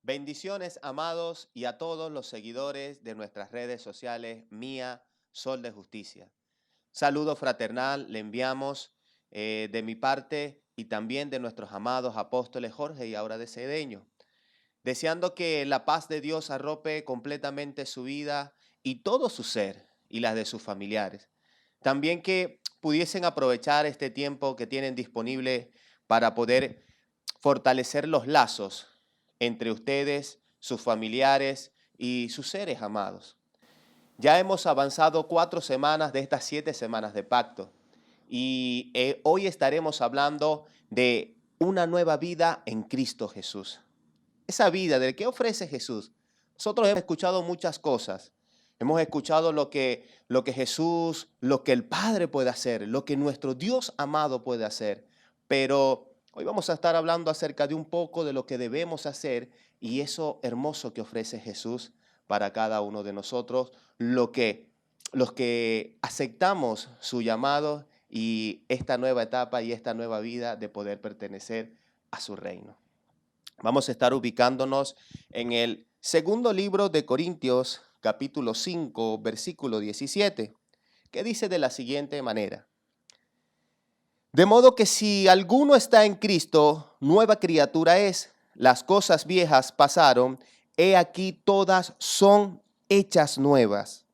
Bendiciones, amados, y a todos los seguidores de nuestras redes sociales, Mía, Sol de Justicia. Saludo fraternal le enviamos de mi parte y también de nuestros amados apóstoles Jorge y Aura de Cedeño, deseando que la paz de Dios arrope completamente su vida y todo su ser y las de sus familiares. También que pudiesen aprovechar este tiempo que tienen disponible para poder fortalecer los lazos entre ustedes, sus familiares y sus seres amados. Ya hemos avanzado 4 semanas de estas 7 semanas de pacto y hoy estaremos hablando de una nueva vida en Cristo Jesús. Esa vida de qué ofrece Jesús. Nosotros hemos escuchado muchas cosas. Hemos escuchado lo que Jesús, lo que el Padre puede hacer, lo que nuestro Dios amado puede hacer. Pero hoy vamos a estar hablando acerca de un poco de lo que debemos hacer y eso hermoso que ofrece Jesús para cada uno de nosotros, los que aceptamos su llamado y esta nueva etapa y esta nueva vida de poder pertenecer a su reino. Vamos a estar ubicándonos en el segundo libro de Corintios, capítulo 5, versículo 17, que dice de la siguiente manera: de modo que si alguno está en Cristo, nueva criatura es. Las cosas viejas pasaron, he aquí todas son hechas nuevas.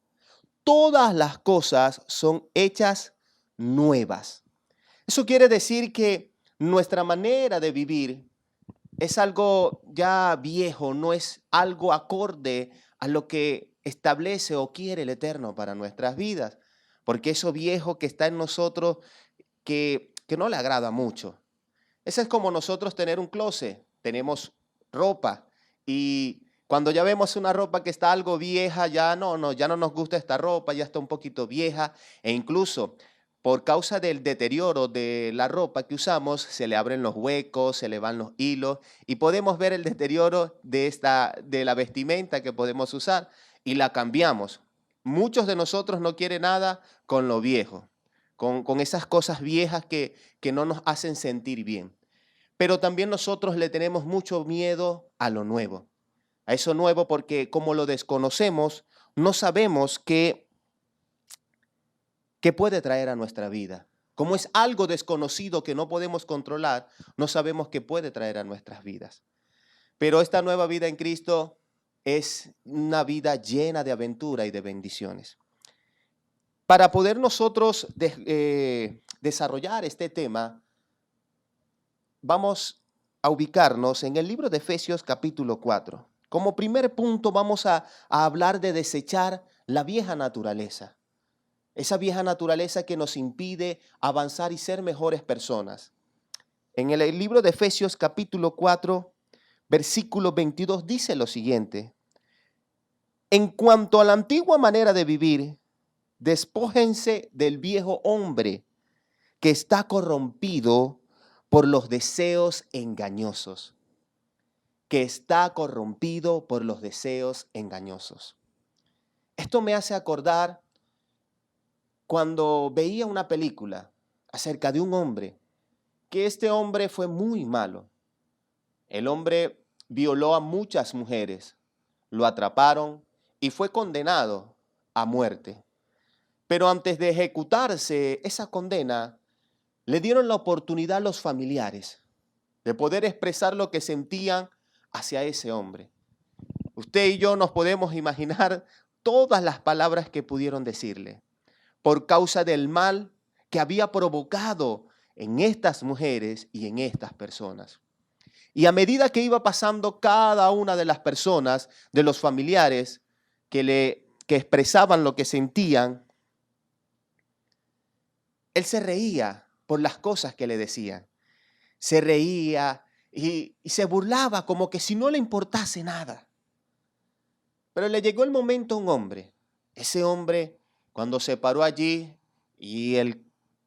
Todas las cosas son hechas nuevas. Eso quiere decir que nuestra manera de vivir es algo ya viejo, no es algo acorde a lo que establece o quiere el Eterno para nuestras vidas, porque eso viejo que está en nosotros que no le agrada mucho. Eso es como nosotros tener un closet, tenemos ropa y cuando ya vemos una ropa que está algo vieja, ya no nos gusta esta ropa, ya está un poquito vieja e incluso por causa del deterioro de la ropa que usamos, se le abren los huecos, se le van los hilos y podemos ver el deterioro de la vestimenta que podemos usar y la cambiamos. Muchos de nosotros no quieren nada con lo viejo, con esas cosas viejas que no nos hacen sentir bien. Pero también nosotros le tenemos mucho miedo a lo nuevo, a eso nuevo porque como lo desconocemos, no sabemos qué puede traer a nuestra vida. Como es algo desconocido que no podemos controlar, no sabemos qué puede traer a nuestras vidas. Pero esta nueva vida en Cristo es una vida llena de aventura y de bendiciones. Para poder nosotros desarrollar este tema, vamos a ubicarnos en el libro de Efesios capítulo 4. Como primer punto vamos a hablar de desechar la vieja naturaleza. Esa vieja naturaleza que nos impide avanzar y ser mejores personas. En el libro de Efesios capítulo 4, versículo 22 dice lo siguiente: en cuanto a la antigua manera de vivir, despójense del viejo hombre que está corrompido por los deseos engañosos. Que está corrompido por los deseos engañosos. Esto me hace acordar cuando veía una película acerca de un hombre, que este hombre fue muy malo. El hombre violó a muchas mujeres, lo atraparon y fue condenado a muerte. Pero antes de ejecutarse esa condena, le dieron la oportunidad a los familiares de poder expresar lo que sentían hacia ese hombre. Usted y yo nos podemos imaginar todas las palabras que pudieron decirle por causa del mal que había provocado en estas mujeres y en estas personas. Y a medida que iba pasando cada una de las personas, de los familiares que expresaban lo que sentían, él se reía por las cosas que le decían. Se reía y se burlaba como que si no le importase nada. Pero le llegó el momento a un hombre. Ese hombre, cuando se paró allí y el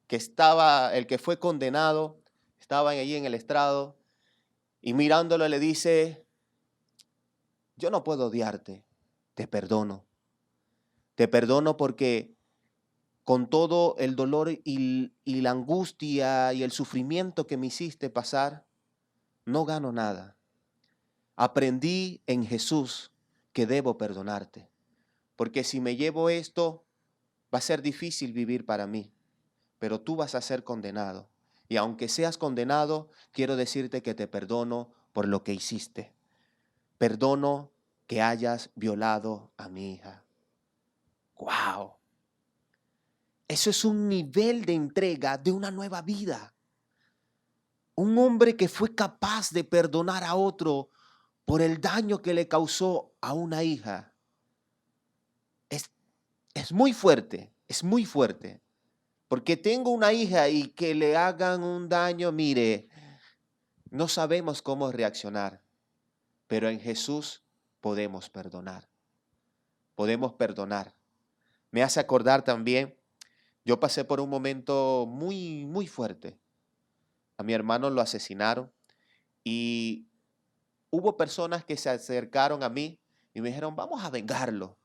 que fue condenado, estaba allí en el estrado y mirándolo le dice: yo no puedo odiarte, te perdono. Te perdono porque con todo el dolor y la angustia y el sufrimiento que me hiciste pasar, no gano nada. Aprendí en Jesús que debo perdonarte, porque si me llevo esto, va a ser difícil vivir para mí, pero tú vas a ser condenado. Y aunque seas condenado, quiero decirte que te perdono por lo que hiciste. Perdono que hayas violado a mi hija. ¡Wow! Eso es un nivel de entrega de una nueva vida. Un hombre que fue capaz de perdonar a otro por el daño que le causó a una hija. Es muy fuerte, es muy fuerte. Porque tengo una hija y que le hagan un daño, mire, no sabemos cómo reaccionar, pero en Jesús podemos perdonar. Podemos perdonar. Me hace acordar también, yo pasé por un momento muy, muy fuerte. A mi hermano lo asesinaron y hubo personas que se acercaron a mí y me dijeron, vamos a vengarlo,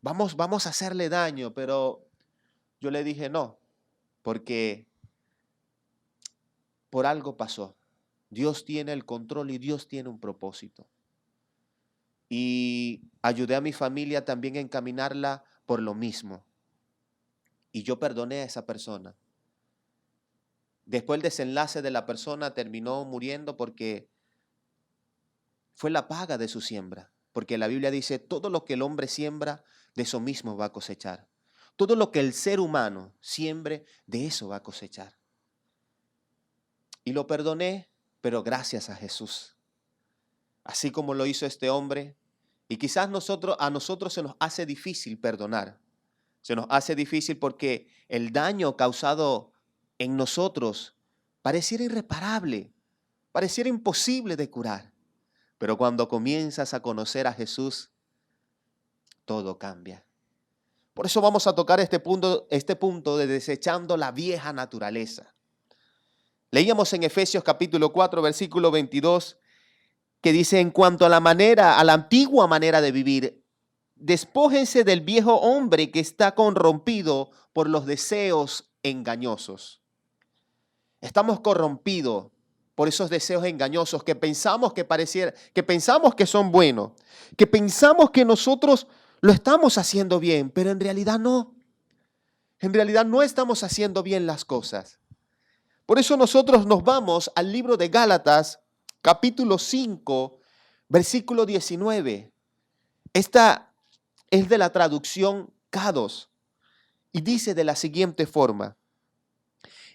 vamos a hacerle daño, pero yo le dije no, porque por algo pasó. Dios tiene el control y Dios tiene un propósito. Y ayudé a mi familia también a encaminarla por lo mismo. Y yo perdoné a esa persona. Después el desenlace de la persona terminó muriendo porque fue la paga de su siembra. Porque la Biblia dice, todo lo que el hombre siembra, de eso mismo va a cosechar. Todo lo que el ser humano siembre, de eso va a cosechar. Y lo perdoné, pero gracias a Jesús. Así como lo hizo este hombre. Y quizás a nosotros se nos hace difícil perdonar. Se nos hace difícil porque el daño causado en nosotros pareciera irreparable, pareciera imposible de curar. Pero cuando comienzas a conocer a Jesús, todo cambia. Por eso vamos a tocar este punto de desechando la vieja naturaleza. Leíamos en Efesios capítulo 4, versículo 22, que dice, en cuanto a la antigua manera de vivir, despójense del viejo hombre que está corrompido por los deseos engañosos. Estamos corrompidos por esos deseos engañosos que pensamos que pensamos que son buenos, que pensamos que nosotros lo estamos haciendo bien, pero en realidad no. En realidad no estamos haciendo bien las cosas. Por eso nosotros nos vamos al libro de Gálatas, capítulo 5, versículo 19. Esta es de la traducción K2 y dice de la siguiente forma: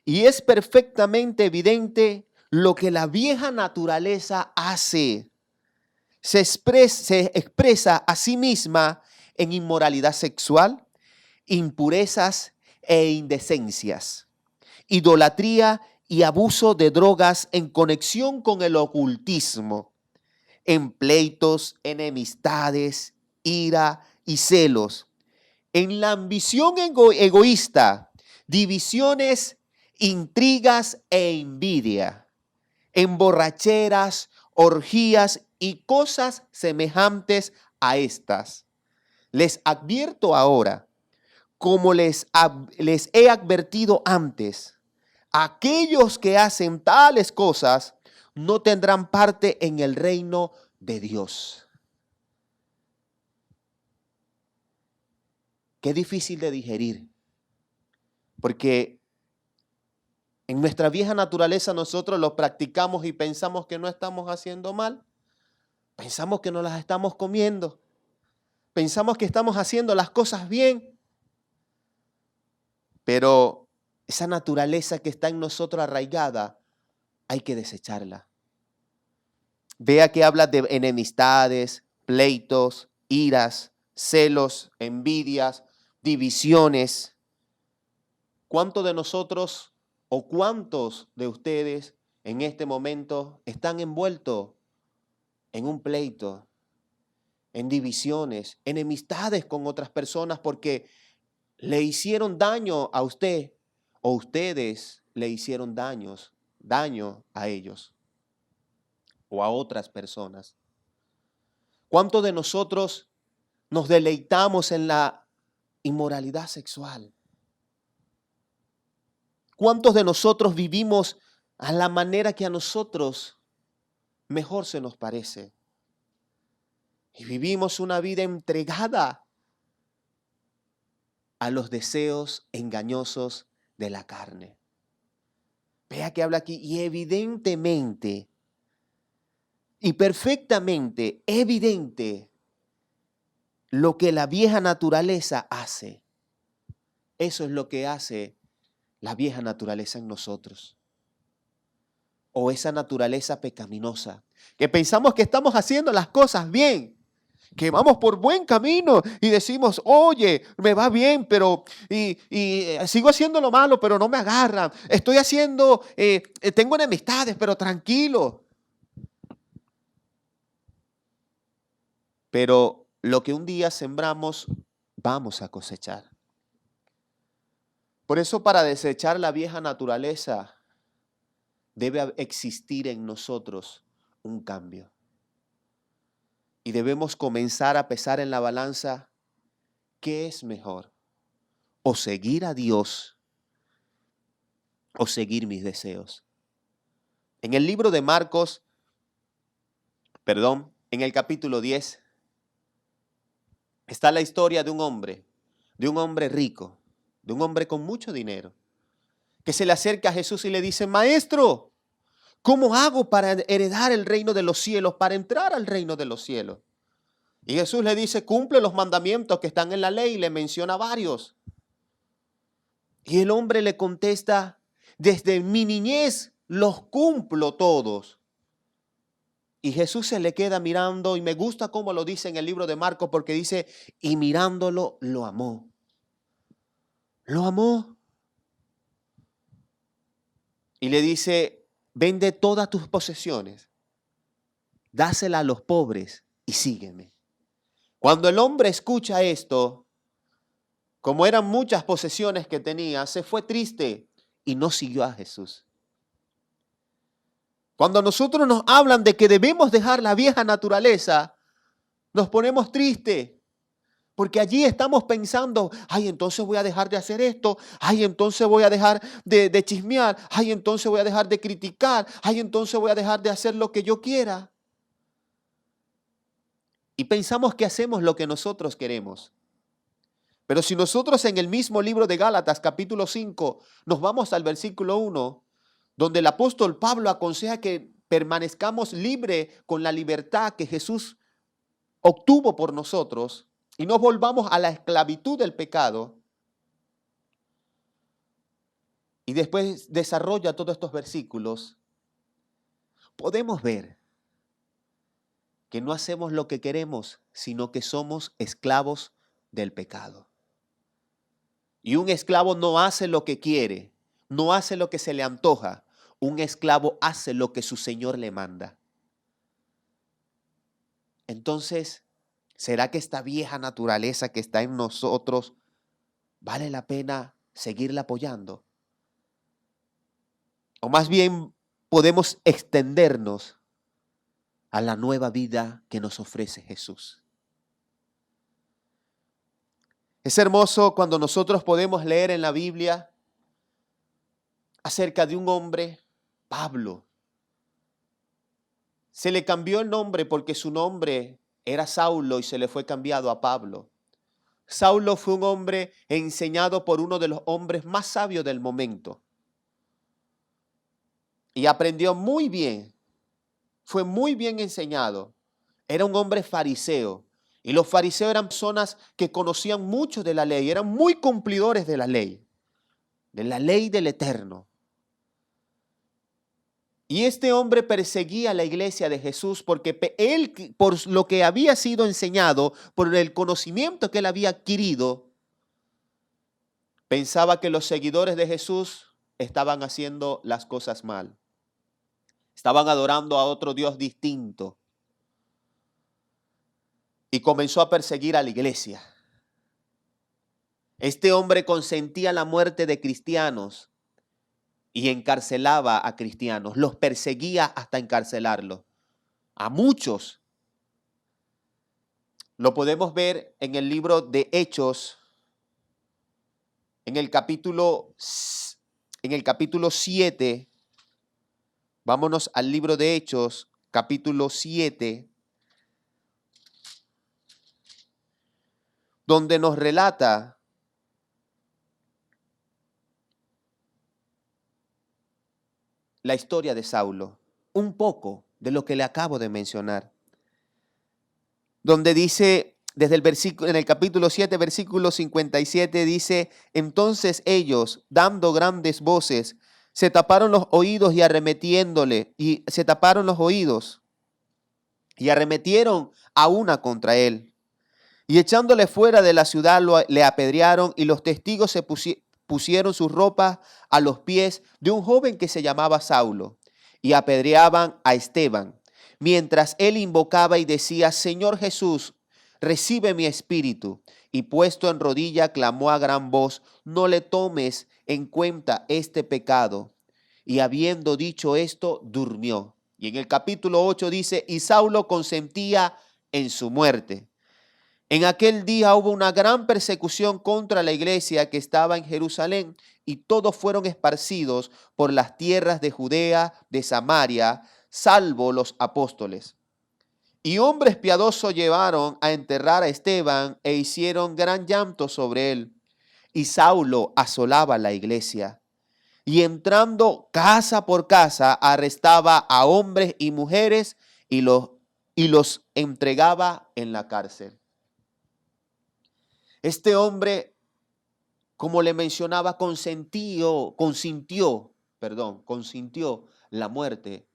y es perfectamente evidente lo que la vieja naturaleza hace. Se expresa a sí misma en inmoralidad sexual, impurezas e indecencias, idolatría y abuso de drogas en conexión con el ocultismo, en pleitos, enemistades, ira y celos, en la ambición egoísta, divisiones, intrigas e envidia, en borracheras, orgías y cosas semejantes a estas. Les advierto ahora, como les he advertido antes, aquellos que hacen tales cosas no tendrán parte en el reino de Dios. Qué difícil de digerir, porque en nuestra vieja naturaleza nosotros lo practicamos y pensamos que no estamos haciendo mal, pensamos que nos las estamos comiendo, pensamos que estamos haciendo las cosas bien, pero esa naturaleza que está en nosotros arraigada, hay que desecharla. Vea que habla de enemistades, pleitos, iras, celos, envidias, divisiones. ¿Cuántos de nosotros o cuántos de ustedes en este momento están envueltos en un pleito, en divisiones, enemistades con otras personas porque le hicieron daño a usted o ustedes le hicieron daño a ellos o a otras personas? ¿Cuántos de nosotros nos deleitamos en la inmoralidad sexual? ¿Cuántos de nosotros vivimos a la manera que a nosotros mejor se nos parece. Y vivimos una vida entregada a los deseos engañosos de la carne. Vea que habla aquí, y evidentemente y perfectamente evidente lo que la vieja naturaleza hace. Eso es lo que hace la vieja naturaleza en nosotros. O esa naturaleza pecaminosa, que pensamos que estamos haciendo las cosas bien, que vamos por buen camino y decimos, oye, me va bien, pero sigo haciendo lo malo, pero no me agarran. Estoy haciendo, tengo enemistades, pero tranquilo. Pero lo que un día sembramos, vamos a cosechar. Por eso, para desechar la vieja naturaleza, debe existir en nosotros un cambio. Y debemos comenzar a pesar en la balanza qué es mejor, o seguir a Dios o seguir mis deseos. En el libro de Marcos, en el capítulo 10, está la historia de un hombre rico, de un hombre con mucho dinero, que se le acerca a Jesús y le dice, Maestro, ¿cómo hago para heredar el reino de los cielos, para entrar al reino de los cielos? Y Jesús le dice, cumple los mandamientos que están en la ley, y le menciona varios. Y el hombre le contesta, desde mi niñez los cumplo todos. Y Jesús se le queda mirando, y me gusta cómo lo dice en el libro de Marcos, porque dice, y mirándolo lo amó. Lo amó. Y le dice, vende todas tus posesiones, dásela a los pobres y sígueme. Cuando el hombre escucha esto, como eran muchas posesiones que tenía, se fue triste y no siguió a Jesús. Cuando nosotros nos hablan de que debemos dejar la vieja naturaleza, nos ponemos tristes, porque allí estamos pensando, ay, entonces voy a dejar de hacer esto, ay, entonces voy a dejar de chismear, ay, entonces voy a dejar de criticar, ay, entonces voy a dejar de hacer lo que yo quiera. Y pensamos que hacemos lo que nosotros queremos. Pero si nosotros en el mismo libro de Gálatas, capítulo 5, nos vamos al versículo 1, donde el apóstol Pablo aconseja que permanezcamos libres con la libertad que Jesús obtuvo por nosotros y no volvamos a la esclavitud del pecado. Y después desarrolla todos estos versículos. Podemos ver que no hacemos lo que queremos, sino que somos esclavos del pecado. Y un esclavo no hace lo que quiere, no hace lo que se le antoja. Un esclavo hace lo que su señor le manda. Entonces, ¿será que esta vieja naturaleza que está en nosotros vale la pena seguirla apoyando? O más bien podemos extendernos a la nueva vida que nos ofrece Jesús. Es hermoso cuando nosotros podemos leer en la Biblia acerca de un hombre, Pablo. Se le cambió el nombre porque su nombre era Saulo y se le fue cambiado a Pablo. Saulo fue un hombre enseñado por uno de los hombres más sabios del momento. Y aprendió muy bien. Fue muy bien enseñado. Era un hombre fariseo. Y los fariseos eran personas que conocían mucho de la ley. Eran muy cumplidores de la ley del Eterno. Y este hombre perseguía a la iglesia de Jesús porque él, por lo que había sido enseñado, por el conocimiento que él había adquirido, pensaba que los seguidores de Jesús estaban haciendo las cosas mal. Estaban adorando a otro Dios distinto. Y comenzó a perseguir a la iglesia. Este hombre consentía la muerte de cristianos y encarcelaba a cristianos. Los perseguía hasta encarcelarlos. A muchos. Lo podemos ver en el libro de Hechos, en el capítulo 7. Vámonos al libro de Hechos, capítulo 7, donde nos relata la historia de Saulo, un poco de lo que le acabo de mencionar, donde dice, desde el versículo, en el capítulo 7, versículo 57, dice: entonces ellos, dando grandes voces, se taparon los oídos se taparon los oídos y arremetieron a una contra él. Y echándole fuera de la ciudad le apedrearon, y los testigos se pusieron sus ropas a los pies de un joven que se llamaba Saulo, y apedreaban a Esteban, mientras él invocaba y decía: Señor Jesús, recibe mi espíritu. Y puesto en rodilla, clamó a gran voz: no le tomes en cuenta este pecado. Y habiendo dicho esto, durmió. Y en el capítulo 8 dice: y Saulo consentía en su muerte. En aquel día hubo una gran persecución contra la iglesia que estaba en Jerusalén, y todos fueron esparcidos por las tierras de Judea, de Samaria, salvo los apóstoles. Y hombres piadosos llevaron a enterrar a Esteban e hicieron gran llanto sobre él. Y Saulo asolaba la iglesia, y entrando casa por casa arrestaba a hombres y mujeres y los entregaba en la cárcel. Este hombre, como le mencionaba, consintió la muerte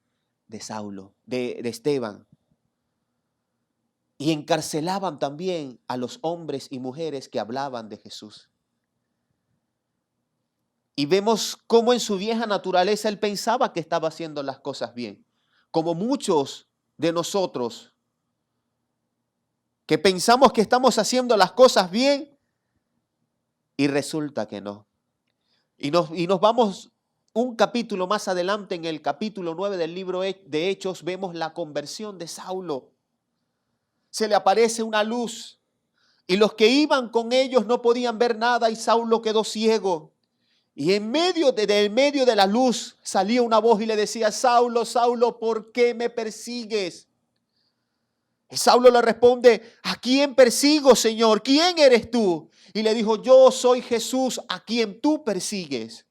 de Saulo, de Esteban. Y encarcelaban también a los hombres y mujeres que hablaban de Jesús. Y vemos cómo en su vieja naturaleza él pensaba que estaba haciendo las cosas bien. Como muchos de nosotros que pensamos que estamos haciendo las cosas bien y resulta que no. Y nos vamos un capítulo más adelante, en el capítulo 9 del libro de Hechos, vemos la conversión de Saulo. Se le aparece una luz y los que iban con ellos no podían ver nada y Saulo quedó ciego. Y en medio de la luz salía una voz y le decía: Saulo, Saulo, ¿por qué me persigues? Y Saulo le responde: ¿a quién persigo, Señor? ¿Quién eres tú? Y le dijo: yo soy Jesús a quien tú persigues.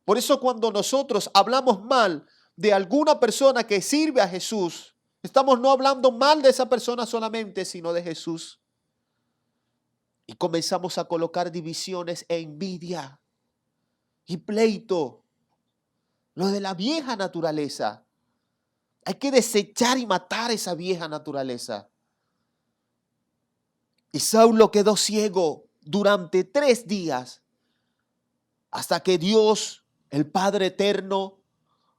Por eso cuando nosotros hablamos mal de alguna persona que sirve a Jesús, estamos no hablando mal de esa persona solamente, sino de Jesús. Y comenzamos a colocar divisiones e envidia y pleito, lo de la vieja naturaleza. Hay que desechar y matar esa vieja naturaleza. Y Saulo quedó ciego durante 3 días, hasta que Dios, el Padre Eterno,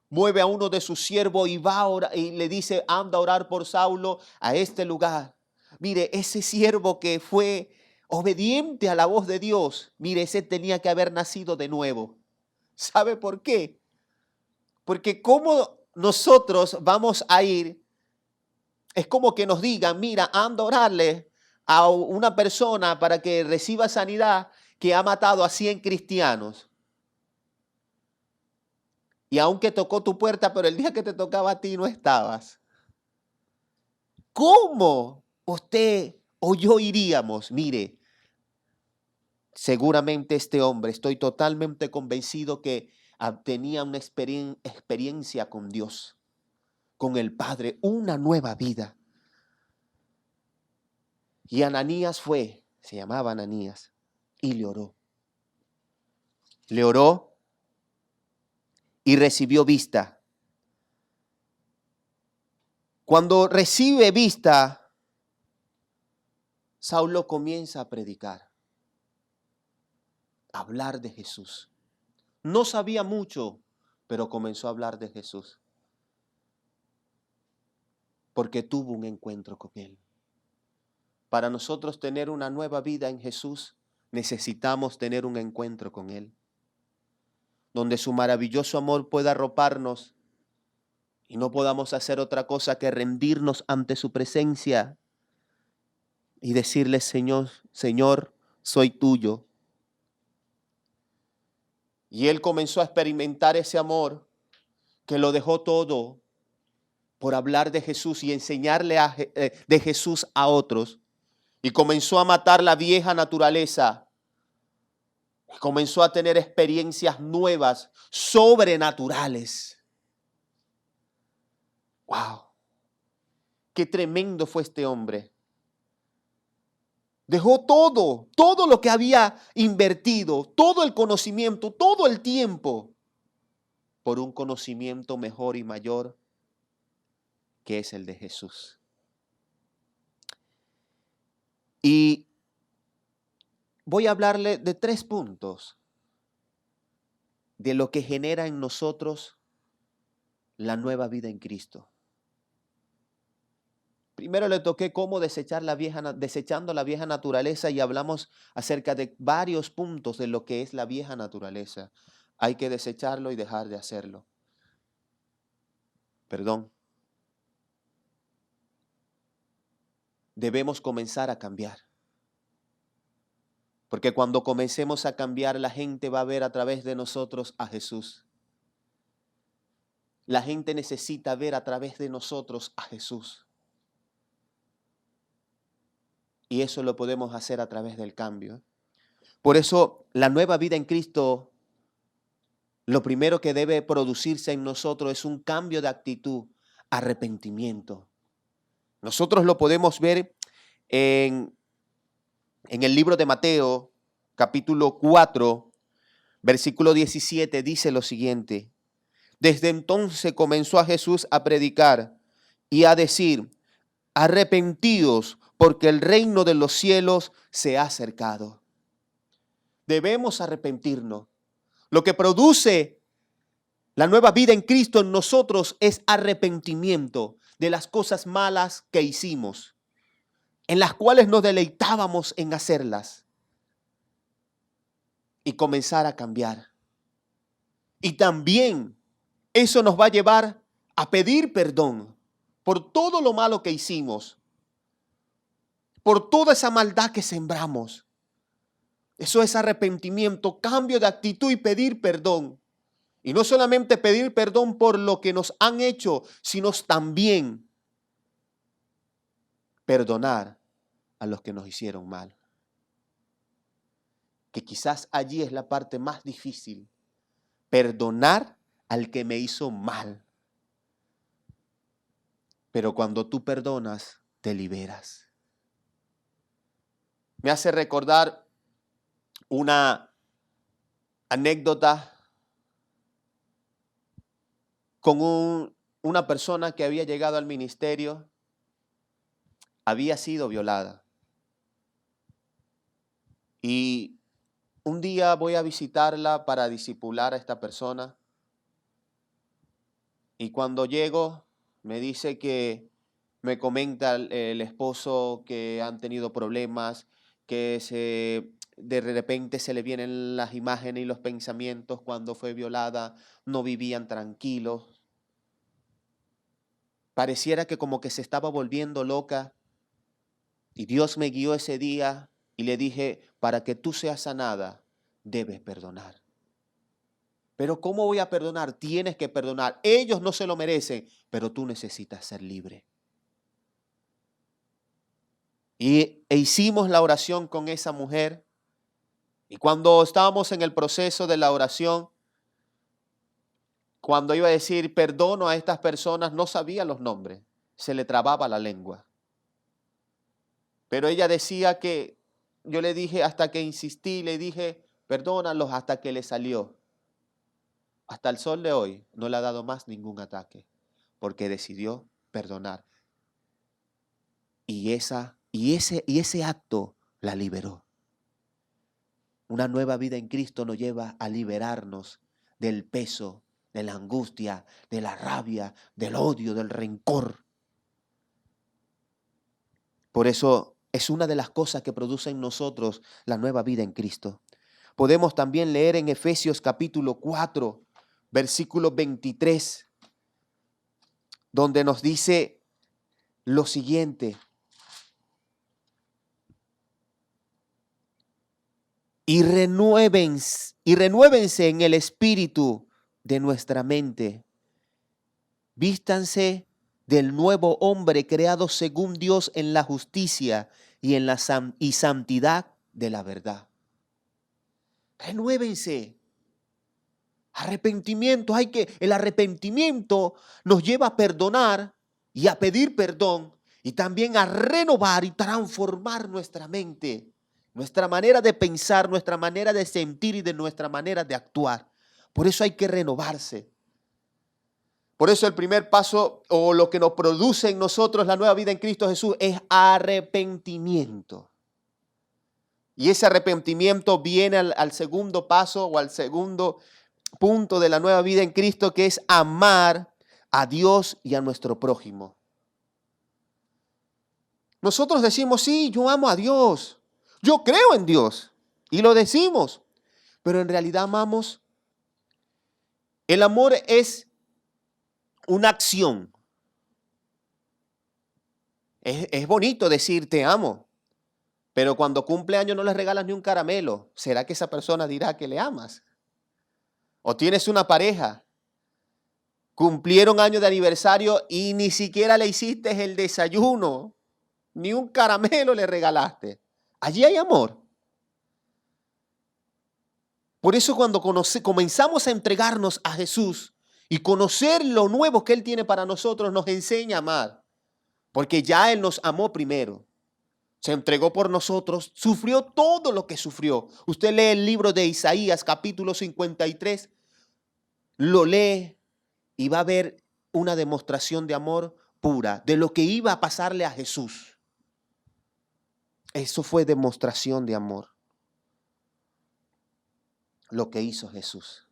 mueve a uno de sus siervos y va a orar, y le dice: anda a orar por Saulo a este lugar. Mire, ese siervo que fue obediente a la voz de Dios, mire, ese tenía que haber nacido de nuevo. ¿Sabe por qué? Porque como nosotros vamos a ir, es como que nos digan: mira, anda a orarle a una persona para que reciba sanidad que ha matado a 100 cristianos. Y aunque tocó tu puerta, pero el día que te tocaba a ti no estabas. ¿Cómo usted o yo iríamos? Mire, seguramente este hombre, estoy totalmente convencido que tenía una experiencia con Dios, con el Padre, una nueva vida. Y Ananías se llamaba Ananías, y le oró. Le oró y recibió vista. Cuando recibe vista, Saulo comienza a predicar, a hablar de Jesús. No sabía mucho, pero comenzó a hablar de Jesús, porque tuvo un encuentro con Él. Para nosotros tener una nueva vida en Jesús, necesitamos tener un encuentro con Él, donde su maravilloso amor pueda arroparnos y no podamos hacer otra cosa que rendirnos ante su presencia y decirle: Señor, Señor, soy tuyo. Y él comenzó a experimentar ese amor que lo dejó todo por hablar de Jesús y enseñarle de Jesús a otros. Y comenzó a matar la vieja naturaleza. Comenzó a tener experiencias nuevas, sobrenaturales. ¡Wow! ¡Qué tremendo fue este hombre! Dejó todo lo que había invertido, todo el conocimiento, todo el tiempo, por un conocimiento mejor y mayor, que es el de Jesús. Y voy a hablarle de 3 puntos de lo que genera en nosotros la nueva vida en Cristo. Primero le toqué cómo desechando la vieja naturaleza, y hablamos acerca de varios puntos de lo que es la vieja naturaleza. Hay que desecharlo y dejar de hacerlo. Perdón. Debemos comenzar a cambiar. Porque cuando comencemos a cambiar, la gente va a ver a través de nosotros a Jesús. La gente necesita ver a través de nosotros a Jesús. Y eso lo podemos hacer a través del cambio. Por eso, la nueva vida en Cristo, lo primero que debe producirse en nosotros es un cambio de actitud, arrepentimiento. Nosotros lo podemos ver en el libro de Mateo, capítulo 4, versículo 17, dice lo siguiente: desde entonces comenzó a Jesús a predicar y a decir: arrepentíos, porque el reino de los cielos se ha acercado. Debemos arrepentirnos. Lo que produce la nueva vida en Cristo en nosotros es arrepentimiento de las cosas malas que hicimos, en las cuales nos deleitábamos en hacerlas, y comenzar a cambiar. Y también eso nos va a llevar a pedir perdón por todo lo malo que hicimos, por toda esa maldad que sembramos. Eso es arrepentimiento, cambio de actitud y pedir perdón. Y no solamente pedir perdón por lo que nos han hecho, sino también perdonar a los que nos hicieron mal. Que quizás allí es la parte más difícil. Perdonar al que me hizo mal. Pero cuando tú perdonas, te liberas. Me hace recordar una anécdota con una persona que había llegado al ministerio, había sido violada. Y un día voy a visitarla para discipular a esta persona. Y cuando llego, me dice que me comenta el esposo que han tenido problemas, que de repente se le vienen las imágenes y los pensamientos cuando fue violada, no vivían tranquilos. Pareciera que como que se estaba volviendo loca. Y Dios me guió ese día y le dije: para que tú seas sanada, debes perdonar. Pero ¿cómo voy a perdonar? Tienes que perdonar. Ellos no se lo merecen, pero tú necesitas ser libre. E hicimos la oración con esa mujer. Y cuando estábamos en el proceso de la oración, cuando iba a decir perdono a estas personas, no sabía los nombres. Se le trababa la lengua. Pero ella decía que, yo le dije, hasta que insistí, le dije, perdónalos, hasta que le salió. Hasta el sol de hoy no le ha dado más ningún ataque, porque decidió perdonar. Y ese acto la liberó. Una nueva vida en Cristo nos lleva a liberarnos del peso, de la angustia, de la rabia, del odio, del rencor. Por eso es una de las cosas que produce en nosotros la nueva vida en Cristo. Podemos también leer en Efesios capítulo 4, versículo 23, donde nos dice lo siguiente: y renuévense en el espíritu de nuestra mente. Vístanse del nuevo hombre creado según Dios en la justicia y en la santidad de la verdad. Renuévense. Arrepentimiento, el arrepentimiento nos lleva a perdonar y a pedir perdón y también a renovar y transformar nuestra mente, nuestra manera de pensar, nuestra manera de sentir y de nuestra manera de actuar. Por eso hay que renovarse. Por eso el primer paso o lo que nos produce en nosotros la nueva vida en Cristo Jesús es arrepentimiento. Y ese arrepentimiento viene al segundo paso o al segundo punto de la nueva vida en Cristo, que es amar a Dios y a nuestro prójimo. Nosotros decimos, sí, yo amo a Dios, yo creo en Dios, y lo decimos, pero en realidad amamos. El amor es una acción. Es bonito decir te amo, pero cuando cumple años no le regalas ni un caramelo. ¿Será que esa persona dirá que le amas? O tienes una pareja, cumplieron años de aniversario y ni siquiera le hiciste el desayuno, ni un caramelo le regalaste. Allí hay amor. Por eso cuando comenzamos a entregarnos a Jesús y conocer lo nuevo que Él tiene para nosotros, nos enseña a amar. Porque ya Él nos amó primero. Se entregó por nosotros, sufrió todo lo que sufrió. Usted lee el libro de Isaías, capítulo 53, lo lee y va a ver una demostración de amor pura de lo que iba a pasarle a Jesús. Eso fue demostración de amor. Lo que hizo Jesús.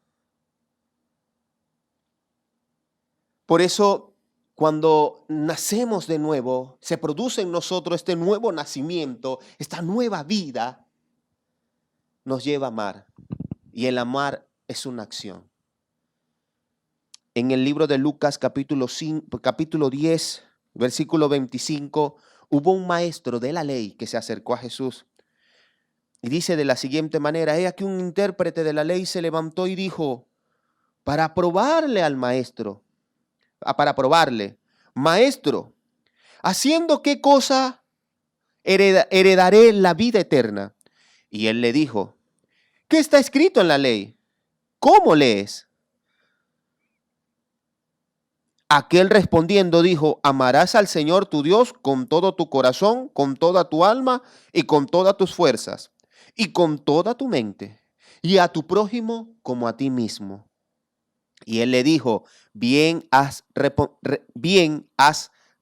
Por eso, cuando nacemos de nuevo, se produce en nosotros este nuevo nacimiento, esta nueva vida, nos lleva a amar. Y el amar es una acción. En el libro de Lucas, capítulo 10, versículo 25, hubo un maestro de la ley que se acercó a Jesús. Y dice de la siguiente manera, he aquí un intérprete de la ley se levantó y dijo, para probarle, maestro, ¿haciendo qué cosa heredaré la vida eterna? Y él le dijo, ¿qué está escrito en la ley? ¿Cómo lees? Aquel respondiendo dijo, amarás al Señor tu Dios con todo tu corazón, con toda tu alma y con todas tus fuerzas y con toda tu mente y a tu prójimo como a ti mismo. Y él le dijo, bien has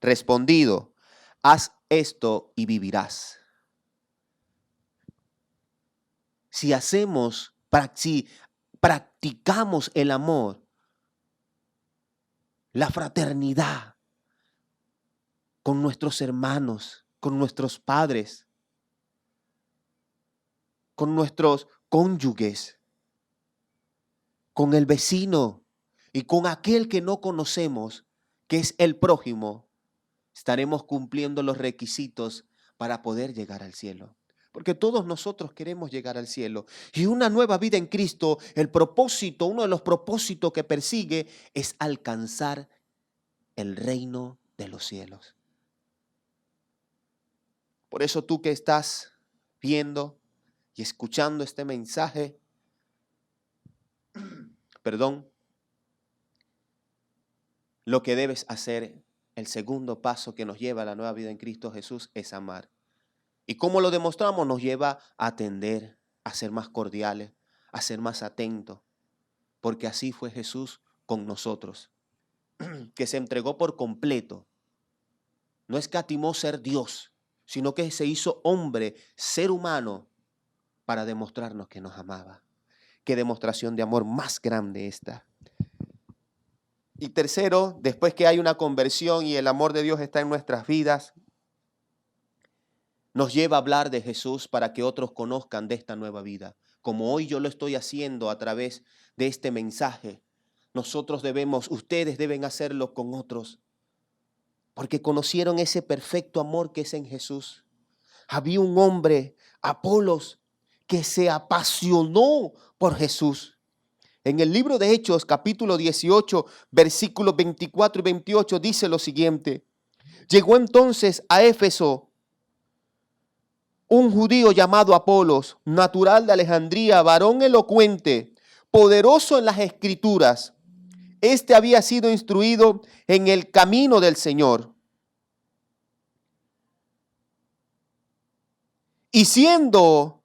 respondido, haz esto y vivirás. Si practicamos el amor, la fraternidad con nuestros hermanos, con nuestros padres, con nuestros cónyuges, con el vecino y con aquel que no conocemos, que es el prójimo, estaremos cumpliendo los requisitos para poder llegar al cielo. Porque todos nosotros queremos llegar al cielo. Y una nueva vida en Cristo, uno de los propósitos que persigue es alcanzar el reino de los cielos. Por eso tú que estás viendo y escuchando este mensaje, lo que debes hacer, el segundo paso que nos lleva a la nueva vida en Cristo Jesús es amar. ¿Y cómo lo demostramos? Nos lleva a atender, a ser más cordiales, a ser más atentos, porque así fue Jesús con nosotros, que se entregó por completo. No escatimó ser Dios, sino que se hizo hombre, ser humano, para demostrarnos que nos amaba. Qué demostración de amor más grande esta. Y tercero, después que hay una conversión y el amor de Dios está en nuestras vidas, nos lleva a hablar de Jesús para que otros conozcan de esta nueva vida. Como hoy yo lo estoy haciendo a través de este mensaje, ustedes deben hacerlo con otros, porque conocieron ese perfecto amor que es en Jesús. Había un hombre, Apolos, que se apasionó por Jesús En el libro de Hechos, capítulo 18, versículos 24 y 28, dice lo siguiente. Llegó entonces a Éfeso un judío llamado Apolos, natural de Alejandría, varón elocuente, poderoso en las escrituras. Este había sido instruido en el camino del Señor. Y siendo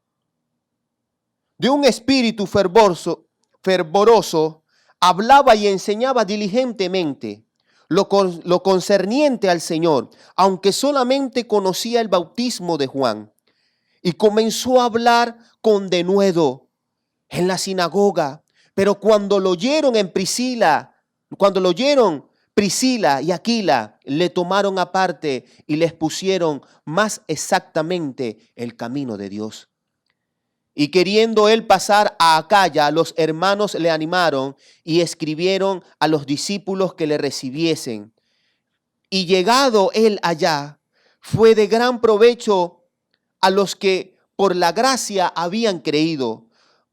de un espíritu fervoroso, hablaba y enseñaba diligentemente lo concerniente al Señor, aunque solamente conocía el bautismo de Juan. Y comenzó a hablar con denuedo en la sinagoga. Pero cuando lo oyeron Priscila y Aquila, le tomaron aparte y les pusieron más exactamente el camino de Dios. Y queriendo él pasar a Acaya, los hermanos le animaron y escribieron a los discípulos que le recibiesen. Y llegado él allá, fue de gran provecho a los que por la gracia habían creído,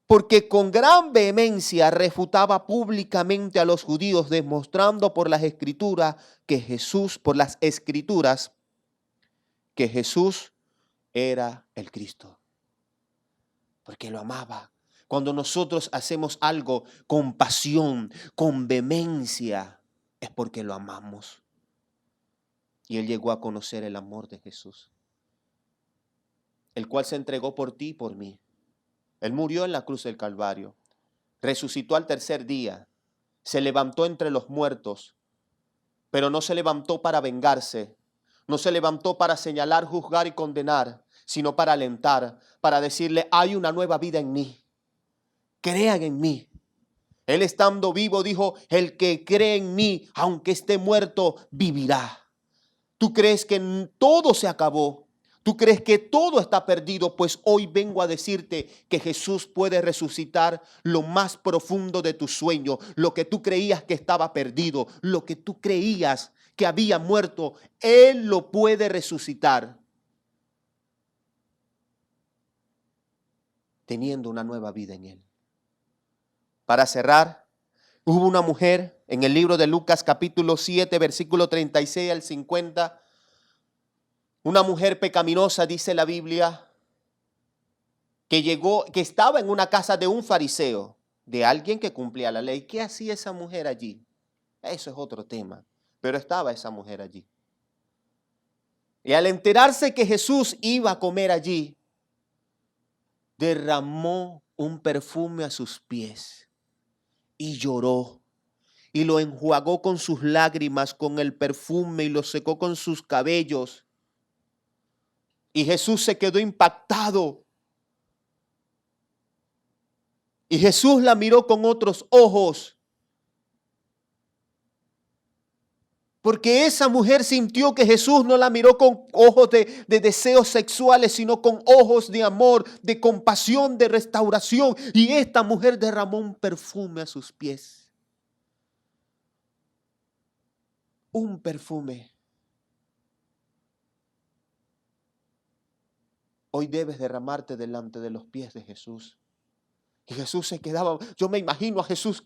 porque con gran vehemencia refutaba públicamente a los judíos, demostrando por las escrituras que Jesús era el Cristo, porque lo amaba. Cuando nosotros hacemos algo con pasión, con vehemencia, es porque lo amamos. Y él llegó a conocer el amor de Jesús, el cual se entregó por ti y por mí. Él murió en la cruz del Calvario, resucitó al tercer día, se levantó entre los muertos, pero no se levantó para vengarse, no se levantó para señalar, juzgar y condenar, sino para alentar, para decirle, hay una nueva vida en mí, crean en mí. Él estando vivo dijo, el que cree en mí, aunque esté muerto, vivirá. ¿Tú crees que todo se acabó? ¿Tú crees que todo está perdido? Pues hoy vengo a decirte que Jesús puede resucitar lo más profundo de tu sueño, lo que tú creías que estaba perdido, lo que tú creías que había muerto, Él lo puede resucitar, teniendo una nueva vida en Él. Para cerrar, hubo una mujer en el libro de Lucas capítulo 7, versículo 36 al 50, una mujer pecaminosa, dice la Biblia, que estaba en una casa de un fariseo, de alguien que cumplía la ley. ¿Qué hacía esa mujer allí? Eso es otro tema, pero estaba esa mujer allí. Y al enterarse que Jesús iba a comer allí, derramó un perfume a sus pies y lloró. Y lo enjuagó con sus lágrimas, con el perfume, y lo secó con sus cabellos. Y Jesús se quedó impactado. Y Jesús la miró con otros ojos. Porque esa mujer sintió que Jesús no la miró con ojos de deseos sexuales, sino con ojos de amor, de compasión, de restauración. Y esta mujer derramó un perfume a sus pies. Un perfume. Hoy debes derramarte delante de los pies de Jesús. Y Jesús se quedaba, yo me imagino a Jesús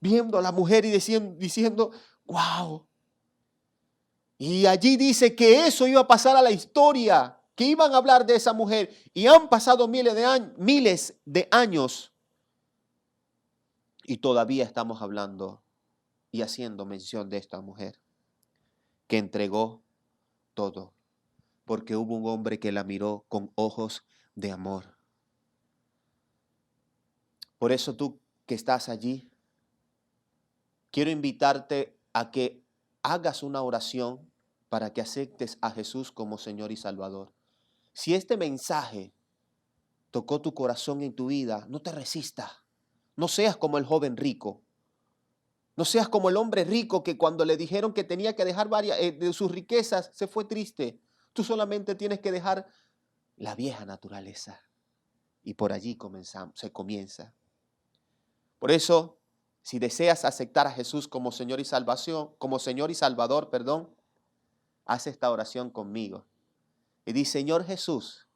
viendo a la mujer y diciendo, wow. Y allí dice que eso iba a pasar a la historia, que iban a hablar de esa mujer. Y han pasado miles de años. Y todavía estamos hablando y haciendo mención de esta mujer que entregó todo, porque hubo un hombre que la miró con ojos de amor. Por eso tú que estás allí, quiero invitarte a que hagas una oración para que aceptes a Jesús como Señor y Salvador. Si este mensaje tocó tu corazón en tu vida, no te resistas. No seas como el joven rico. No seas como el hombre rico que cuando le dijeron que tenía que dejar varias de sus riquezas, se fue triste. Tú solamente tienes que dejar la vieja naturaleza. Y por allí se comienza. Por eso, si deseas aceptar a Jesús como Señor y Salvador, haz esta oración conmigo. Y di, Señor Jesús,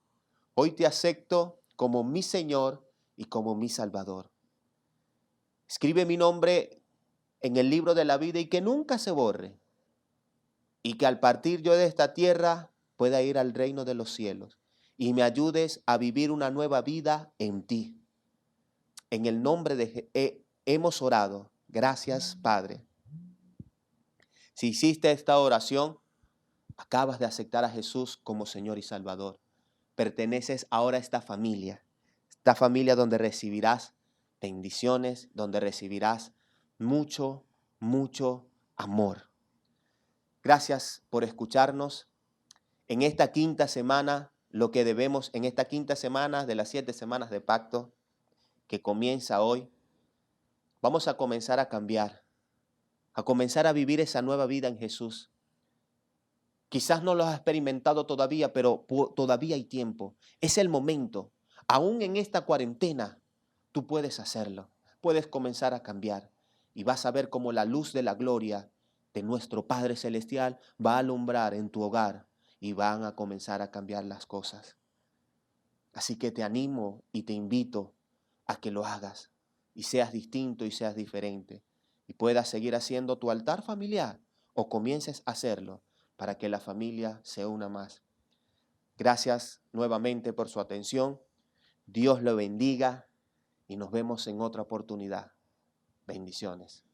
hoy te acepto como mi Señor y como mi Salvador. Escribe mi nombre en el libro de la vida y que nunca se borre. Y que al partir yo de esta tierra pueda ir al reino de los cielos y me ayudes a vivir una nueva vida en ti. En el nombre de hemos orado. Gracias, Padre. Si hiciste esta oración, acabas de aceptar a Jesús como Señor y Salvador. Perteneces ahora a esta familia donde recibirás bendiciones, donde recibirás mucho, mucho amor. Gracias por escucharnos. En esta quinta semana, lo que debemos, en esta quinta semana de las 7 semanas de pacto que comienza hoy, vamos a comenzar a cambiar, a comenzar a vivir esa nueva vida en Jesús. Quizás no lo has experimentado todavía, pero todavía hay tiempo. Es el momento. Aún en esta cuarentena, tú puedes hacerlo. Puedes comenzar a cambiar y vas a ver cómo la luz de la gloria de nuestro Padre Celestial va a alumbrar en tu hogar y van a comenzar a cambiar las cosas. Así que te animo y te invito a que lo hagas y seas distinto y seas diferente y puedas seguir haciendo tu altar familiar o comiences a hacerlo para que la familia se una más. Gracias nuevamente por su atención. Dios lo bendiga y nos vemos en otra oportunidad. Bendiciones.